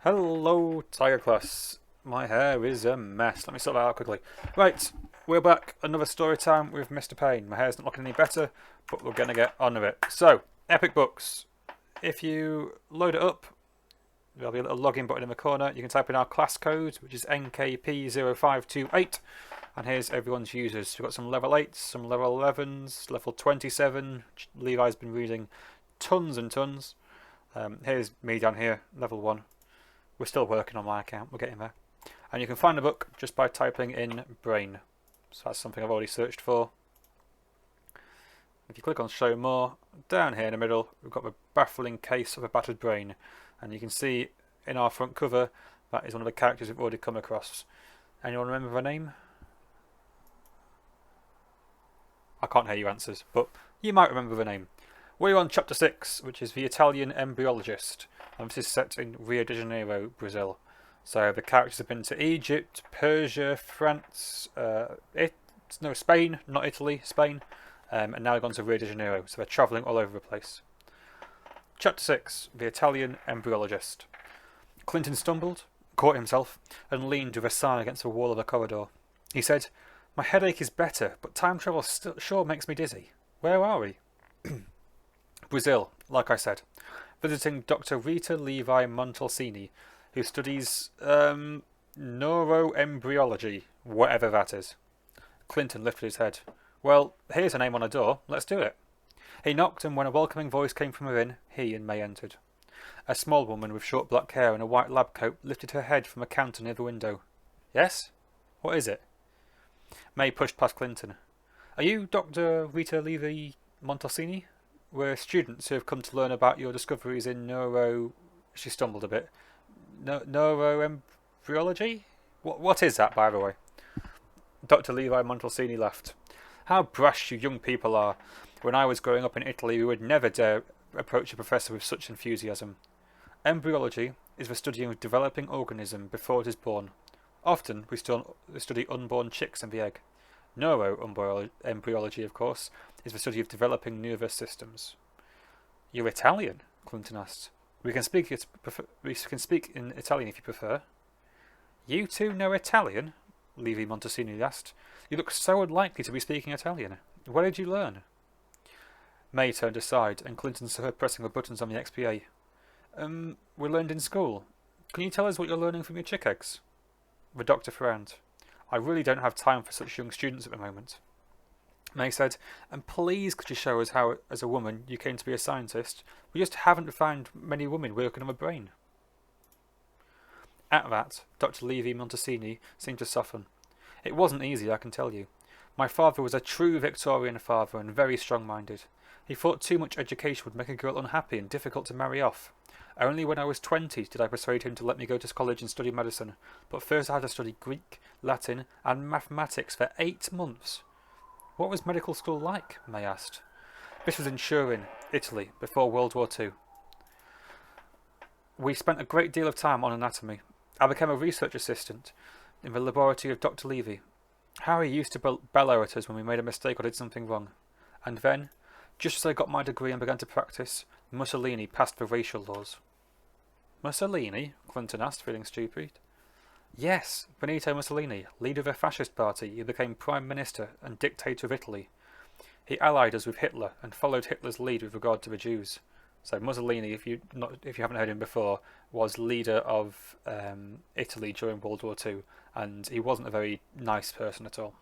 Hello, Tiger Class. My hair is a mess. Let me sort that out quickly. Right, we're back. Another story time with Mr. Payne. My hair's not looking any better, but we're going to get on with it. So, Epic Books. If you load it up, there'll be a little login button in the corner. You can type in our class code, which is NKP0528. And here's everyone's users. We've got some level 8s, some level 11s, level 27. Levi's been reading tons and tons. Here's me down here, level 1. We're still working on my account, we're getting there. And you can find the book just by typing in brain. So that's something I've already searched for. If you click on show more, down here in the middle, we've got the baffling case of a battered brain. And you can see in our front cover, that is one of the characters we've already come across. Anyone remember her name? I can't hear you answers, but you might remember the name. We're on chapter 6, which is the Italian Embryologist, and this is set in Rio de Janeiro, Brazil. So the characters have been to Egypt, Persia, France, Spain, not Italy, Spain, and now they've gone to Rio de Janeiro, so they're travelling all over the place. Chapter 6, the Italian Embryologist. Clinton stumbled, caught himself, and leaned with a sigh against the wall of the corridor. He said, "My headache is better, but time travel still sure makes me dizzy. Where are we?" Brazil, like I said, visiting Dr. Rita Levimontalcini, who studies neuroembryology, whatever that is. Clinton lifted his head. Well, here's a name on a door. Let's do it. He knocked, and when a welcoming voice came from within, he and May entered. A small woman with short black hair and a white lab coat lifted her head from a counter near the window. Yes? What is it? May pushed past Clinton. Are you Dr. Rita Levimontalcini? We're students who have come to learn about your discoveries in She stumbled a bit. Neuroembryology? What is that, by the way? Dr. Levimontalcini laughed. How brash you young people are. When I was growing up in Italy, we would never dare approach a professor with such enthusiasm. Embryology is the study of a developing organism before it is born. Often, we study unborn chicks and the egg. Neuroembryology, of course, is the study of developing nervous systems. You're Italian? Clinton asked. We can speak in Italian if you prefer. You two know Italian? Levimontalcini asked. You look so unlikely to be speaking Italian. Where did you learn? May turned aside, and Clinton saw her pressing the buttons on the XPA. We learned in school. Can you tell us what you're learning from your chick eggs? The doctor frowned. I really don't have time for such young students at the moment. May said, and please could you show us how, as a woman, you came to be a scientist? We just haven't found many women working on the brain. At that, Dr. Levimontalcini seemed to soften. It wasn't easy, I can tell you. My father was a true Victorian father and very strong-minded. He thought too much education would make a girl unhappy and difficult to marry off. Only when I was 20 did I persuade him to let me go to college and study medicine, but first I had to study Greek, Latin, and mathematics for 8 months. What was medical school like? May asked. This was in Turin, Italy, before World War II. We spent a great deal of time on anatomy. I became a research assistant in the laboratory of Dr. Levey. Harry used to bellow at us when we made a mistake or did something wrong. And then, just as I got my degree and began to practice, Mussolini passed the racial laws. Mussolini? Clinton asked, feeling stupid. Yes, Benito Mussolini, leader of the fascist party, who became Prime Minister and dictator of Italy. He allied us with Hitler and followed Hitler's lead with regard to the Jews. So Mussolini, if you haven't heard him before, was leader of Italy during World War II, and he wasn't a very nice person at all.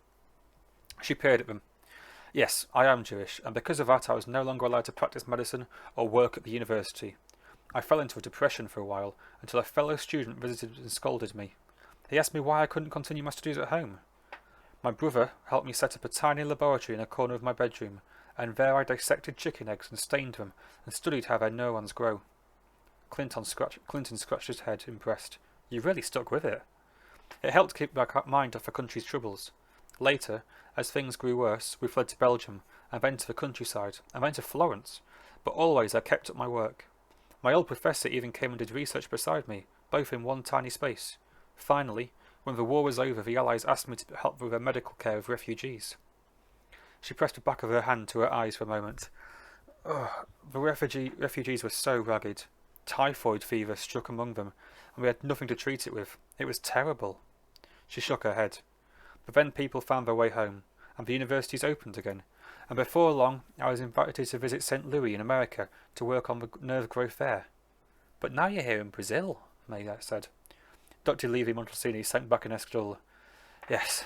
She peered at them. Yes, I am Jewish, and because of that I was no longer allowed to practice medicine or work at the university. I fell into a depression for a while, until a fellow student visited and scolded me. He asked me why I couldn't continue my studies at home. My brother helped me set up a tiny laboratory in a corner of my bedroom, and there I dissected chicken eggs and stained them, and studied how their neurons grow. Clinton scratched his head, impressed. You really stuck with it. It helped keep my mind off the country's troubles. Later, as things grew worse, we fled to Belgium, and then to the countryside, and then to Florence, but always I kept up my work. My old professor even came and did research beside me, both in one tiny space. Finally, when the war was over, the Allies asked me to help with the medical care of refugees. She pressed the back of her hand to her eyes for a moment. The refugees were so ragged. Typhoid fever struck among them, and we had nothing to treat it with. It was terrible. She shook her head. But then people found their way home, and the universities opened again, and before long I was invited to visit St. Louis in America to work on the nerve growth there. But now you're here in Brazil, May said. Dr. Levimontalcini sank back in her stool. Yes,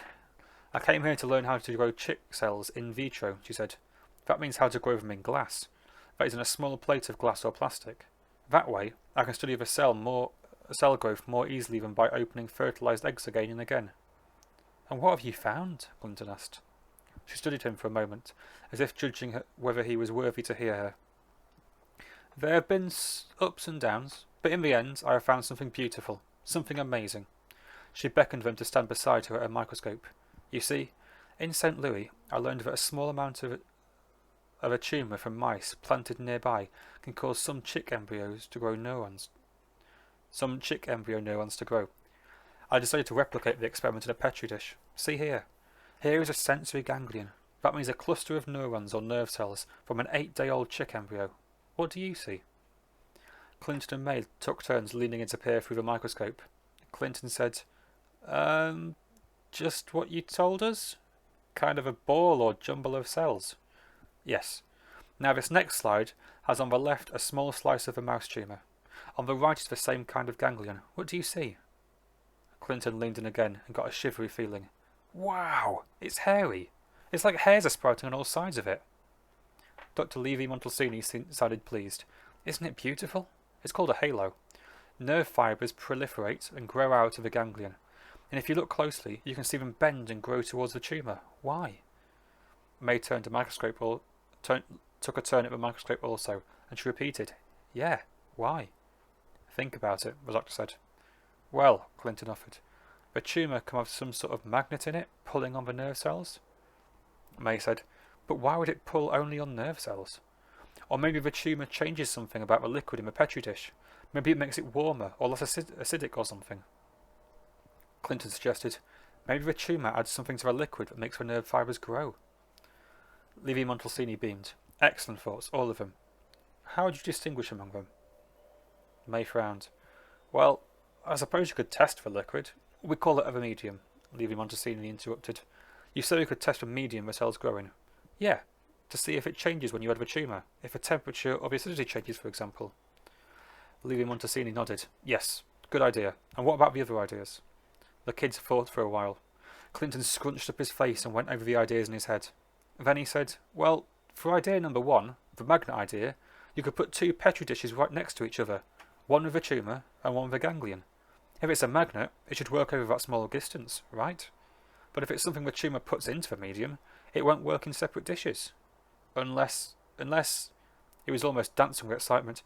I came here to learn how to grow chick cells in vitro, she said. That means how to grow them in glass. That is in a small plate of glass or plastic. That way, I can study the cell growth more easily than by opening fertilized eggs again and again. And what have you found? Clinton asked. She studied him for a moment, as if judging whether he was worthy to hear her. There have been ups and downs, but in the end I have found something beautiful, something amazing. She beckoned them to stand beside her at a microscope. You see, in St. Louis, I learned that a small amount of a tumour from mice planted nearby can cause some chick embryo neurons to grow. I decided to replicate the experiment in a petri dish. See here. Here is a sensory ganglion. That means a cluster of neurons or nerve cells from an 8-day-old chick embryo. What do you see? Clinton and May took turns leaning in to peer through the microscope. Clinton said, just what you told us? Kind of a ball or jumble of cells. Yes. Now this next slide has on the left a small slice of a mouse tumour. On the right is the same kind of ganglion. What do you see? Clinton leaned in again and got a shivery feeling. Wow! It's hairy! It's like hairs are sprouting on all sides of it. Dr. Levimontalcini sounded pleased. Isn't it beautiful? It's called a halo. Nerve fibres proliferate and grow out of the ganglion. And if you look closely, you can see them bend and grow towards the tumour. Why? May took a turn at the microscope also, and she repeated, Yeah, why? Think about it, the doctor said. Well, Clinton offered, the tumour can have some sort of magnet in it, pulling on the nerve cells? May said, but why would it pull only on nerve cells? Or maybe the tumour changes something about the liquid in the petri dish. Maybe it makes it warmer or less acidic or something. Clinton suggested, maybe the tumour adds something to the liquid that makes the nerve fibres grow. Levimontalcini beamed. Excellent thoughts, all of them. How would you distinguish among them? May frowned. Well, I suppose you could test for liquid. We call it a medium, Levimontalcini interrupted. You said we could test for medium the cells grow in. Yeah, to see if it changes when you add the tumour, if the temperature or the acidity changes, for example. Levimontalcini nodded. Yes, good idea. And what about the other ideas? The kids thought for a while. Clinton scrunched up his face and went over the ideas in his head. Then he said, well, for idea number 1, the magnet idea, you could put 2 petri dishes right next to each other, one with a tumour and one with a ganglion. If it's a magnet, it should work over that small distance, right? But if it's something the tumour puts into the medium, it won't work in separate dishes. Unless, he was almost dancing with excitement,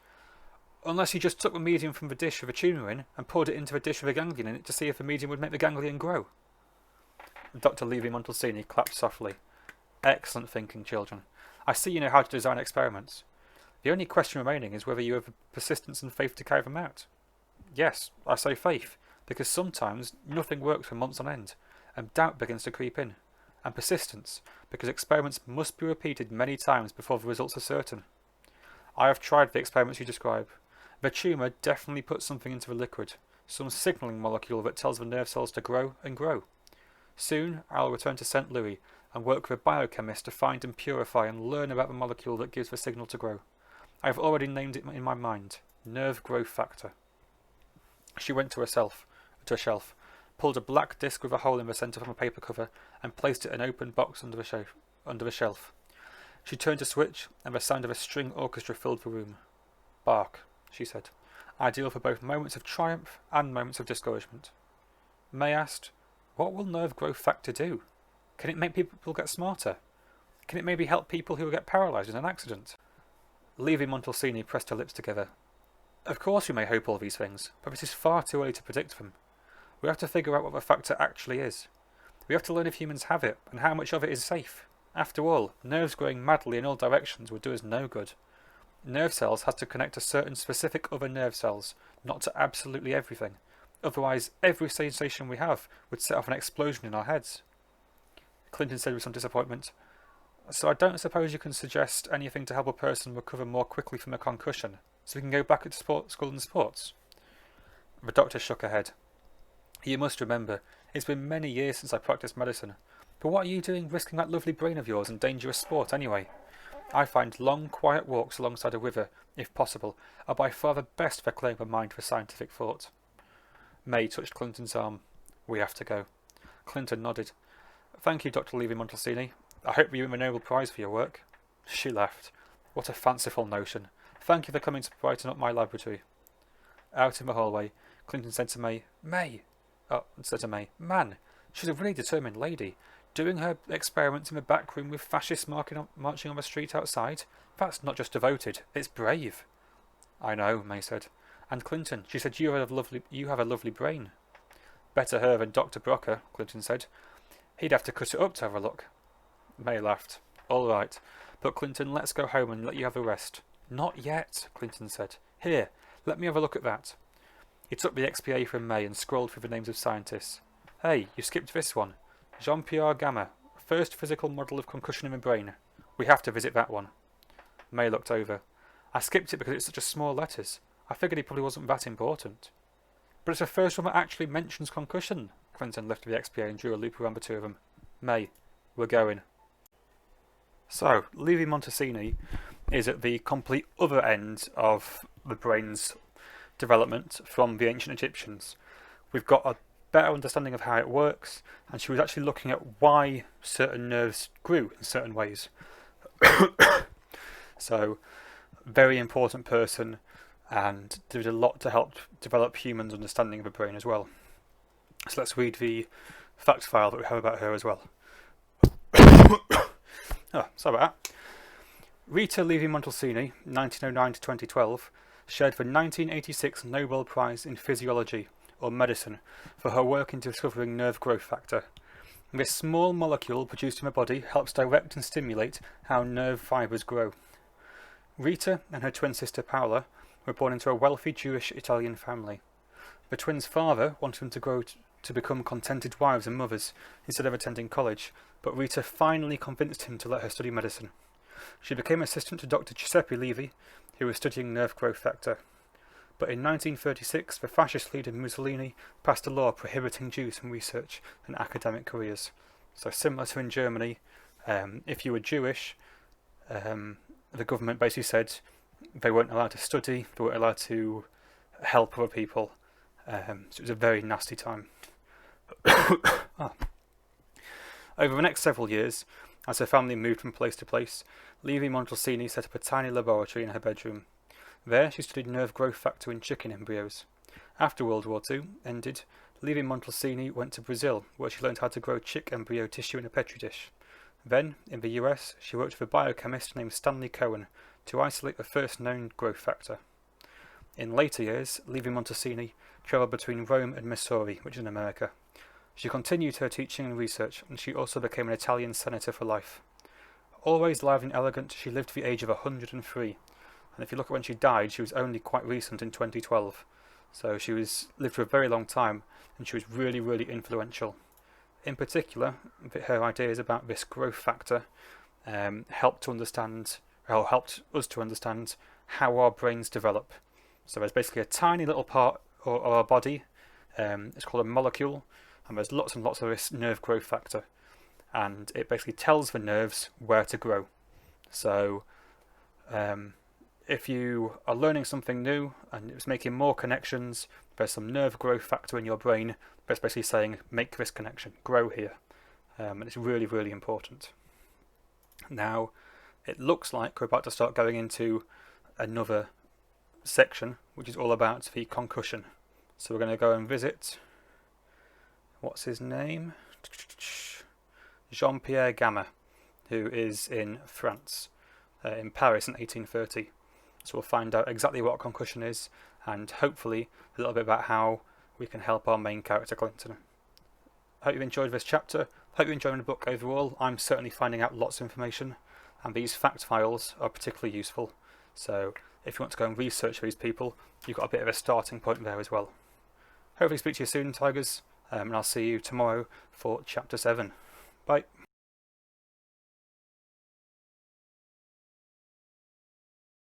unless you just took the medium from the dish with the tumour in and poured it into the dish with a ganglion in it to see if the medium would make the ganglion grow. Dr. Levimontalcini clapped softly. Excellent thinking, children. I see you know how to design experiments. The only question remaining is whether you have the persistence and faith to carry them out. Yes, I say faith, because sometimes nothing works for months on end, and doubt begins to creep in. And persistence, because experiments must be repeated many times before the results are certain. I have tried the experiments you describe. The tumour definitely puts something into the liquid, some signalling molecule that tells the nerve cells to grow and grow. Soon I will return to St. Louis and work with a biochemist to find and purify and learn about the molecule that gives the signal to grow. I have already named it in my mind, nerve growth factor. She went to a shelf, pulled a black disc with a hole in the centre from a paper cover, and placed it in an open box under the shelf. She turned a switch, and the sound of a string orchestra filled the room. Bark, she said, ideal for both moments of triumph and moments of discouragement. May asked, what will nerve growth factor do? Can it make people get smarter? Can it maybe help people who get paralysed in an accident? Levimontalcini pressed her lips together. Of course we may hope all these things, but it is far too early to predict them. We have to figure out what the factor actually is. We have to learn if humans have it, and how much of it is safe. After all, nerves growing madly in all directions would do us no good. Nerve cells has to connect to certain specific other nerve cells, not to absolutely everything. Otherwise, every sensation we have would set off an explosion in our heads. Clinton said with some disappointment, So I don't suppose you can suggest anything to help a person recover more quickly from a concussion, so we can go back to school and sports? The doctor shook her head. You must remember, it's been many years since I practiced medicine. But what are you doing risking that lovely brain of yours in dangerous sport anyway? I find long, quiet walks alongside a river, if possible, are by far the best for clearing the mind for scientific thought. May touched Clinton's arm. We have to go. Clinton nodded. Thank you, Dr. Levimontalcini. I hope you win the Nobel Prize for your work. She laughed. What a fanciful notion. Thank you for coming to brighten up my laboratory. Out in the hallway, Clinton said to May, Man, she's a really determined lady. Doing her experiments in the back room with fascists marching on the street outside? That's not just devoted, it's brave. I know, May said. And Clinton, she said you have a lovely brain. Better her than Dr. Brocker, Clinton said. He'd have to cut it up to have a look. May laughed. All right, but Clinton, let's go home and let you have a rest. Not yet, Clinton said. Here, let me have a look at that. He took the XPA from May and scrolled through the names of scientists. Hey, you skipped this one. Jean-Pierre Gamma, first physical model of concussion in the brain. We have to visit that one. May looked over. I skipped it because it's such small letters. I figured he probably wasn't that important. But it's the first one that actually mentions concussion. Clinton lifted the XPA and drew a loop around the two of them. May, we're going. So, Levimontalcini is at the complete other end of the brain's development from the ancient Egyptians. We've got a better understanding of how it works, and she was actually looking at why certain nerves grew in certain ways. So, very important person, and did a lot to help develop humans' understanding of the brain as well. So let's read the fact file that we have about her as well. Sorry about that. Rita Levimontalcini, 1909 to 2012, shared the 1986 Nobel Prize in Physiology or Medicine for her work in discovering nerve growth factor. This small molecule produced in the body helps direct and stimulate how nerve fibres grow. Rita and her twin sister Paola were born into a wealthy Jewish Italian family. The twins' father wanted them to grow to become contented wives and mothers instead of attending college, but Rita finally convinced him to let her study medicine. She became assistant to Dr. Giuseppe Levey, who was studying nerve growth factor. But in 1936, the fascist leader Mussolini passed a law prohibiting Jews from research and academic careers. So similar to in Germany, if you were Jewish, the government basically said they weren't allowed to study, they weren't allowed to help other people. So it was a very nasty time. Over the next several years, as her family moved from place to place, Levimontalcini set up a tiny laboratory in her bedroom. There she studied nerve growth factor in chicken embryos. After World War II ended, Levimontalcini went to Brazil, where she learned how to grow chick embryo tissue in a petri dish. Then, in the US, she worked with a biochemist named Stanley Cohen to isolate the first known growth factor. In later years, Levimontalcini travelled between Rome and Missouri, which is in America. She continued her teaching and research, and she also became an Italian senator for life. Always lively and elegant, she lived to the age of 103. And if you look at when she died, she was only quite recent in 2012. So she lived for a very long time, and she was really, really influential. In particular, her ideas about this growth factor helped us to understand how our brains develop. So there's basically a tiny little part of our body, it's called a molecule, and there's lots and lots of this nerve growth factor. And it basically tells the nerves where to grow. So if you are learning something new and it's making more connections, there's some nerve growth factor in your brain that's basically saying, make this connection, grow here. And it's really, really important. Now, it looks like we're about to start going into another section, which is all about the concussion. So we're going to go and visit, what's his name? Jean-Pierre Gamma, who is in France, in Paris in 1830. So we'll find out exactly what concussion is, and hopefully a little bit about how we can help our main character Clinton. Hope you enjoyed this chapter. Hope you're enjoying the book overall. I'm certainly finding out lots of information, and these fact files are particularly useful. So if you want to go and research these people, you've got a bit of a starting point there as well. Hopefully speak to you soon, Tigers, and I'll see you tomorrow for Chapter 7. Bye.